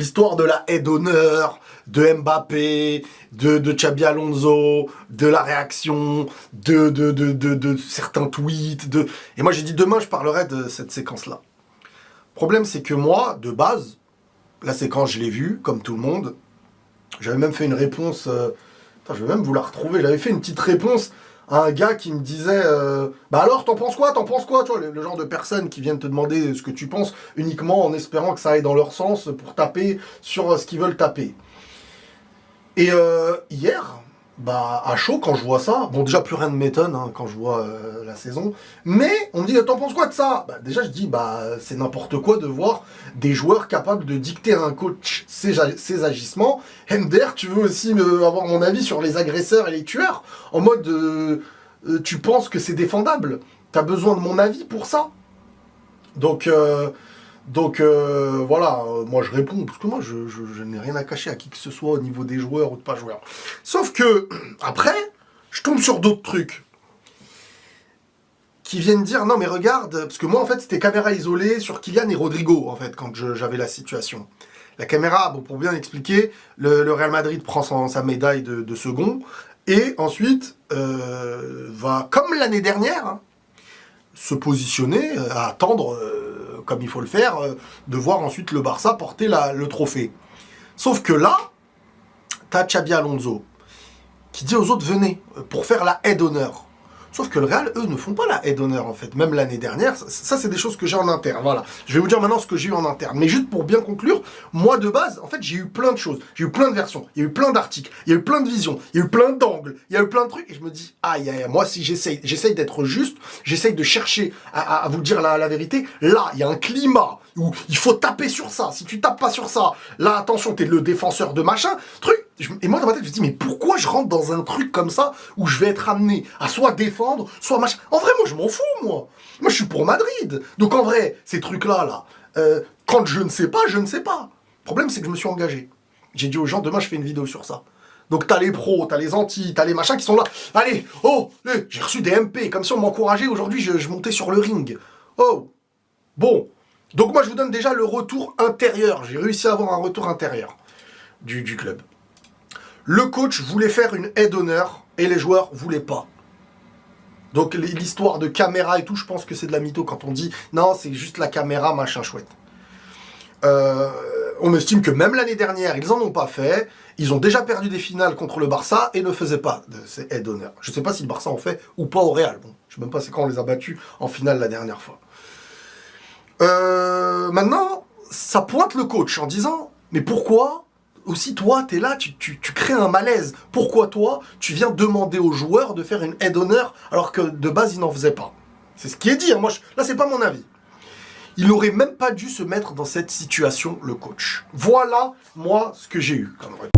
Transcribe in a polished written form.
L'histoire de la haie d'honneur, de Mbappé, de Xabi Alonso, de la réaction, de certains tweets. Et moi j'ai dit demain je parlerai de cette séquence-là. Le problème c'est que moi, de base, la séquence je l'ai vue, comme tout le monde. J'avais même fait une réponse, attends, je vais même vous la retrouver, j'avais fait une petite réponse à un gars qui me disait bah alors t'en penses quoi, tu vois, le genre de personnes qui viennent te demander ce que tu penses uniquement en espérant que ça aille dans leur sens pour taper sur ce qu'ils veulent taper. Et hier, bah à chaud quand je vois ça, bon déjà plus rien ne m'étonne hein, quand je vois la saison, mais on me dit t'en penses quoi de ça? Bah déjà je dis bah c'est n'importe quoi de voir des joueurs capables de dicter à un coach ses agissements. Hender, tu veux aussi avoir mon avis sur les agresseurs et les tueurs? En mode tu penses que c'est défendable? T'as besoin de mon avis pour ça? Donc voilà, moi je réponds, parce que moi je n'ai rien à cacher à qui que ce soit au niveau des joueurs ou de pas joueurs. Sauf que, après, je tombe sur d'autres trucs qui viennent dire, non mais regarde, parce que moi en fait c'était caméra isolée sur Kylian et Rodrigo, en fait, quand j'avais la situation. La caméra, bon, pour bien expliquer, le Real Madrid prend sa médaille de second, et ensuite va, comme l'année dernière, hein, se positionner, à attendre... comme il faut le faire, de voir ensuite le Barça porter le trophée. Sauf que là, t'as Xabi Alonso, qui dit aux autres, venez, pour faire la haie d'honneur. Sauf que le Real, eux, ne font pas la haie d'honneur, en fait. Même l'année dernière, ça c'est des choses que j'ai en interne, voilà. Je vais vous dire maintenant ce que j'ai eu en interne. Mais juste pour bien conclure, moi, de base, en fait, j'ai eu plein de choses. J'ai eu plein de versions, il y a eu plein d'articles, il y a eu plein de visions, il y a eu plein d'angles, il y a eu plein de trucs, et je me dis, aïe, aïe, moi, si j'essaye d'être juste, j'essaye de chercher à vous dire la vérité, là, il y a un climat où il faut taper sur ça. Si tu tapes pas sur ça, là, attention, t'es le défenseur de machin, truc. Et moi, dans ma tête, je me dis, mais pourquoi je rentre dans un truc comme ça où je vais être amené à soit défendre, soit machin. En vrai, moi, je m'en fous, moi. Moi, je suis pour Madrid. Donc, en vrai, ces trucs-là, quand je ne sais pas, je ne sais pas. Le problème, c'est que je me suis engagé. J'ai dit aux gens, demain, je fais une vidéo sur ça. Donc, t'as les pros, t'as les antis, t'as les machins qui sont là. Allez, oh, j'ai reçu des MP, comme si on m'encourageait. Aujourd'hui, je montais sur le ring. Oh, bon. Donc, moi, je vous donne déjà le retour intérieur. J'ai réussi à avoir un retour intérieur du club. Le coach voulait faire une haie d'honneur et les joueurs voulaient pas. Donc l'histoire de caméra et tout, je pense que c'est de la mytho quand on dit non, c'est juste la caméra, machin chouette. On estime que même l'année dernière, ils en ont pas fait. Ils ont déjà perdu des finales contre le Barça et ne faisaient pas de ces haies d'honneur. Je sais pas si le Barça en fait ou pas au Real. Bon, je sais même pas c'est quand on les a battus en finale la dernière fois. Maintenant, ça pointe le coach en disant mais pourquoi aussi toi, t'es là, tu crées un malaise. Pourquoi toi, tu viens demander aux joueurs de faire une haie d'honneur alors que de base, ils n'en faisaient pas? C'est ce qui est dit, hein. Moi, là, c'est pas mon avis. Il n'aurait même pas dû se mettre dans cette situation, le coach. Voilà, moi, ce que j'ai eu comme retour.